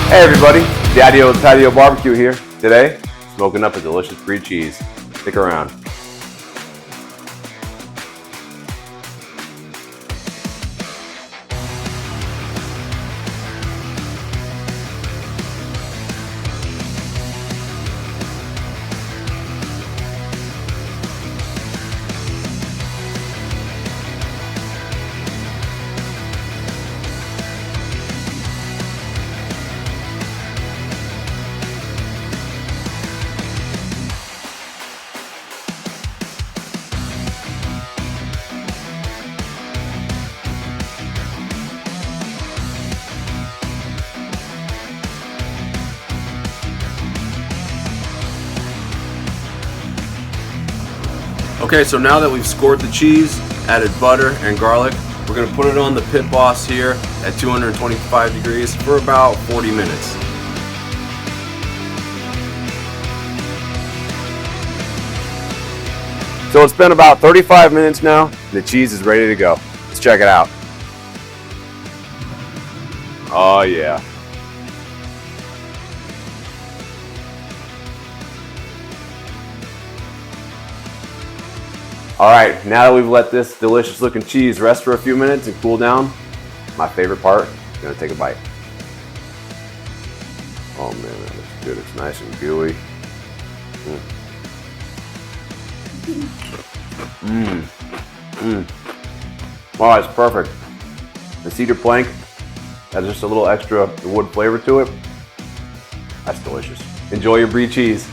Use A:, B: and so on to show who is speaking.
A: Hey everybody, Daddio with Patio Barbecue here. Today, smoking up a delicious Brie cheese. Stick around. Okay, so now that we've scored the cheese, added butter and garlic, we're gonna put it on the Pit Boss here at 225 degrees for about 40 minutes. So it's been about 35 minutes now, and the cheese is ready to go. Let's check it out. Oh yeah. All right, now that we've let this delicious looking cheese rest for a few minutes and cool down, my favorite part, I'm gonna take a bite. Oh man, that looks good. It's nice and gooey. Oh, it's perfect. The cedar plank has just a little extra wood flavor to it. That's delicious. Enjoy your Brie cheese.